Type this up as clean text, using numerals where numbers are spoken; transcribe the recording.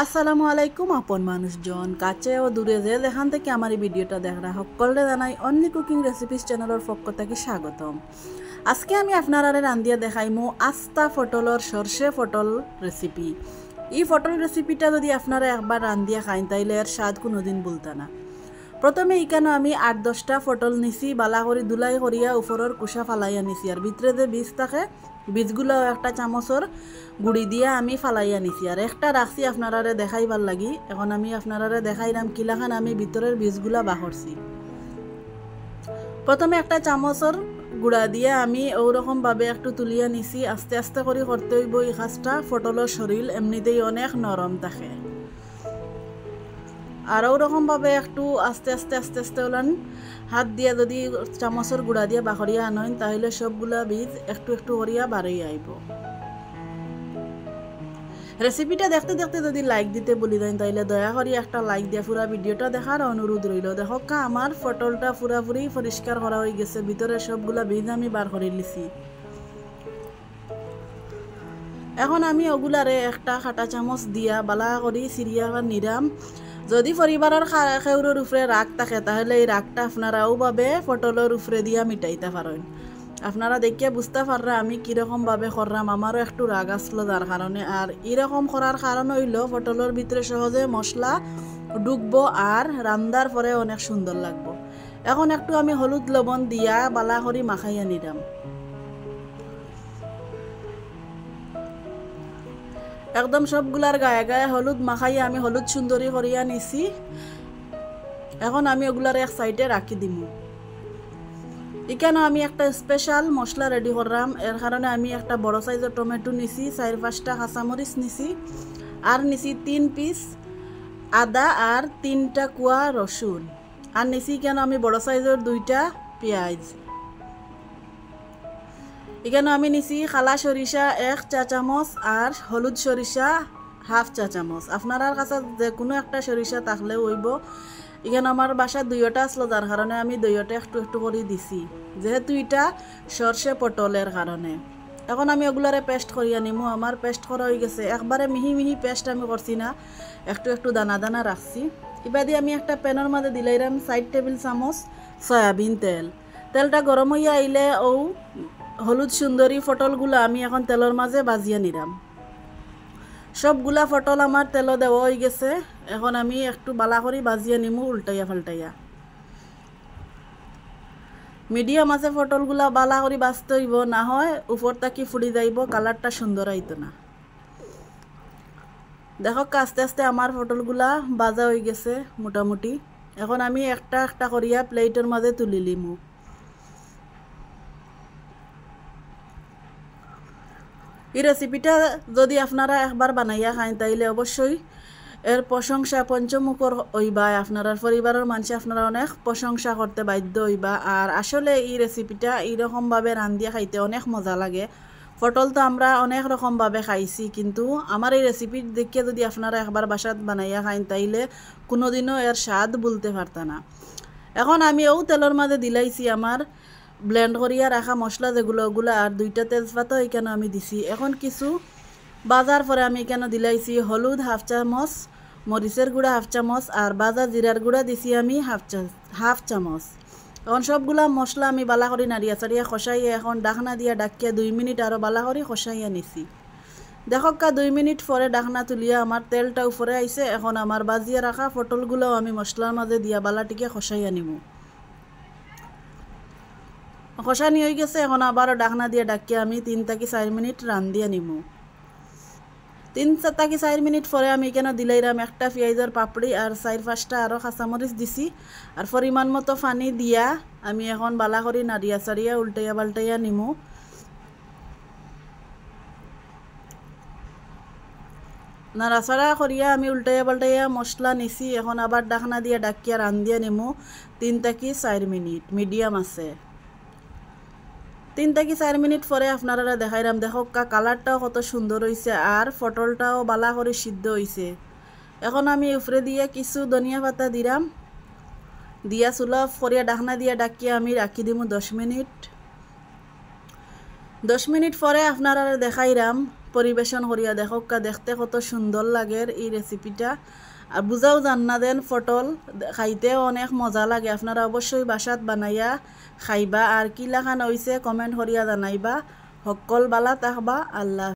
আসসালামু আলাইকুম আপন মানুষজন কাছে ও দূরে যে যেখান থেকে আমার এই ভিডিওটা দেখরা সকলে জানাই অনলি কুকিং রেসিপিস চ্যানেলের পক্ষ থেকে স্বাগতম। আজকে আমি আপনারা রান্ধিয়া দেখাইমু আস্তা ফটলর সরষে ফটল রেসিপি। এই ফটল রেসিপিটা যদি আপনারা একবার রান্ধিয়া খাইন তাইলে এর স্বাদ কোনোদিন ভুলতা না। প্রথমে এখানে আমি 8-10টা ফটল নিছি, বালা করে দুলাই করিয়া উপরের কুসা ফালাইয়া নিছি, আর ভিতরে যে বীজ থাকে বীজগুলো একটা চামচর গুড়ি দিয়া আমি ফালাইয়া নিছি, আর একটা রাখছি আপনারারে দেখাইবার লাগি। এখন আমি আপনারারে দেখাইলাম কিলাখান আমি ভিতরের বীজগুলা বাহরছি। প্রথমে একটা চামচর গুড়া দিয়ে আমি ওরকমভাবে একটু তুলিয়া নিছি। আস্তে আস্তে করে করতে হইব এই কাজটা, ফটলের শরীর এমনিতেই অনেক নরম থাকে। আর ওরকমভাবে একটু আস্তে আস্তে আস্তে আস্তে ওলান হাত দিয়া যদি চামচের গুঁড়া দিয়া বাখরিয়া আনইন তাহলে সবগুলা বীজ একটু একটু করিয়া বাড়াই আইব। রেসিপিটা দেখতে দেখতে যদি লাইক দিতে বলি দেন তাইলে দয়া করি একটা লাইক দিয়ে পুরা ভিডিওটা দেখার অনুরোধ রইল। দেখো আমার ফটলটা পুরাপুরি পরিষ্কার করা হয়ে গেছে, ভিতরে সবগুলা বীজ আমি বার করে লিছি। এখন আমি ওগুলারে একটা কাঁটা চামচ দিয়া বালা করি সিরিয়া নিরাম। যদি পরিবারের খেউরের উপরে রাগ থাকে তাহলে এই রাগটা আপনারাও ভাবে ফটলের উপরে দিয়া মিটাইতে পারেন। আপনারা দেখিয়ে বুঝতে পাররা আমি কীরকমভাবে করলাম, আমারও একটু রাগ আসলো যার কারণে। আর এরকম করার কারণ হইল ফটলের ভিতরে সহজে মশলা ঢুকবো আর রান্নার পরে অনেক সুন্দর লাগবো। এখন একটু আমি হলুদ লবণ দিয়া বালা করি মাখাইয়া নিলাম। একদম সবগুলার গায়ে গায়ে হলুদ মাখাইয়া আমি হলুদ সুন্দরী করিয়া নিছি। এখন আমি ওগুলার এক সাইডে রাখি দিব। এখানে আমি একটা স্পেশাল মশলা রেডি করলাম। এর কারণে আমি একটা বড় সাইজের টমেটো নিছি, 4-5টা কাঁচামরিচ নিছি, আর নিছি 3 পিস আদা আর 3টা কুয়া রসুন, আর নিছি কেন আমি বড় সাইজের 2টা পেঁয়াজ। এখানে আমি নিছি খালা সরিষা 1 চা চামচ আর হলুদ সরিষা 1/2 চা চামচ। আপনার কাছে যে কোনো একটা সরিষা থাকলে হইব। এখানে আমার বাসা 2টা আসলো যার কারণে আমি 2টা একটু একটু করে দিছি, যেহেতু এটা সরষে পটলের কারণে। এখন আমি ওগুলারে পেস্ট করিয়া নিমু। আমার পেস্ট করা হয়ে গেছে, একবারে মিহি মিহি পেস্ট আমি করছি না, একটু একটু দানা দানা রাখছি। এবার দিয়ে আমি একটা প্যানের মধ্যে দিলাইলাম 4 টেবিল চামচ সয়াবিন তেল। তেলটা গরম হইয়া আইলে হলুদ সুন্দরী ফটলগুলো আমি এখন তেলের মাঝে বাজিয়া নিলাম। সবগুলা ফটল আমার তেল দেওয়া হয়ে গেছে। এখন আমি একটু বালা করে বাজিয়া নিমু উল্টাইয়া ফাল্টাইয়া। মিডিয়াম আছে ফটলগুলা বালা করে বাজতে হইব, না হয় উপর তাকি ফুড়ি যাইব, কালারটা সুন্দর আইতো না। দেখো আস্তে আস্তে আমার ফটলগুলা বাজা হয়ে গেছে মোটামুটি। এখন আমি একটা একটা করিয়া প্লেটের মাঝে তুলি লিমু। এই রেসিপিটা যদি আপনারা একবার বানাইয়া খান তাইলে অবশ্যই এর প্রশংসা পঞ্চমুখর হইবা। আপনার পরিবারের মানুষ আপনারা অনেক প্রশংসা করতে বাধ্য হইবা। আর আসলে এই রেসিপিটা এইরকমভাবে রান্ধিয়া খাইতে অনেক মজা লাগে। পটল তো আমরা অনেক রকমভাবে খাইছি, কিন্তু আমার এই রেসিপি দেখিয়ে যদি আপনারা একবার বাসাত বানাইয়া খান তাইলে কোনোদিনও এর স্বাদ বলতে পারতা না। এখন আমি তেলের মাঝে দিলাইছি আমার ব্লেন্ড করিয়া রাখা মশলা যেগুলো ওগুলো, আর 2টা তেজপাতা এখানে আমি দিছি। এখন কিছু বাজার পরে আমি এখানে দিলাইছি হলুদ 1/2 চামচ, মরিচের গুঁড়া 1/2 চামচ, আর বাজা জিরার গুঁড়া দিছি আমি 1/2 চামচ। এখন সবগুলা মশলা আমি বালা করে নাড়িয়া চাড়িয়া খসাইয়া এখন ডাকনা দিয়া ডাকিয়া 2 মিনিট আরও বালা করে খসাইয়া নিছি। দেখো 2 মিনিট পরে ডাকনা তুলিয়া আমার তেলটা উপরে আইছে। এখন আমার বাজিয়া রাখা পটলগুলোও আমি মশলার মাঝে দিয়া বালাটিকে খসাইয়া নিমু। খসানি হয়ে গেছে, এখন আবারও ডাকনা দিয়ে ডাকিয়ে আমি 3 থেকে 4 মিনিট রান্ধিয়া নিমু। 3 থেকে 4 মিনিট পরে আমি এখানে দিলাইলাম একটা পেঁয়াজের পাপড়ি আর 4-5টা আরও কাঁচামরিচ দিছি, আর পরিমাণ মতো পানি দিয়া আমি এখন বালা করে নাড়িয়া চাড়িয়া উল্টাইয়া পাল্টাইয়া নিমু। নাড়াচাড়া করিয়া আমি উল্টাইয়া পাল্টাইয়া মশলা নিছি। এখন আবার ডাকনা দিয়ে ডাকিয়া রান্ধিয়া নিমু 3 থেকে 4 মিনিট মিডিয়াম আছে। 3 থেকে 4 মিনিট পরে আপনারা দেখাইলাম। দেখো কালারটাও কত সুন্দর হয়েছে আর পটলটাও বালা করে সিদ্ধ হয়েছে। এখন আমি উপরে দিয়ে কিছু ধনিয়া পাতা দিলাম, দিয়া চুলা করিয়া ডাকনা দিয়া ডাকিয়া আমি রাখি দিমু 10 মিনিট। 10 মিনিট পরে আপনারা দেখাইলাম পরিবেশন করিয়া দেখোকা দেখতে কত সুন্দর লাগে এই রেসিপিটা আর বুঝাও জান্না দেন পটল খাইতেও অনেক মজা লাগে আপনারা অবশ্যই বাসাত বানাইয়া খাইবা আর কি লাখান হইছে কমেন্ট করিয়া জানাইবা সকল বালা থাকবা আল্লাহ।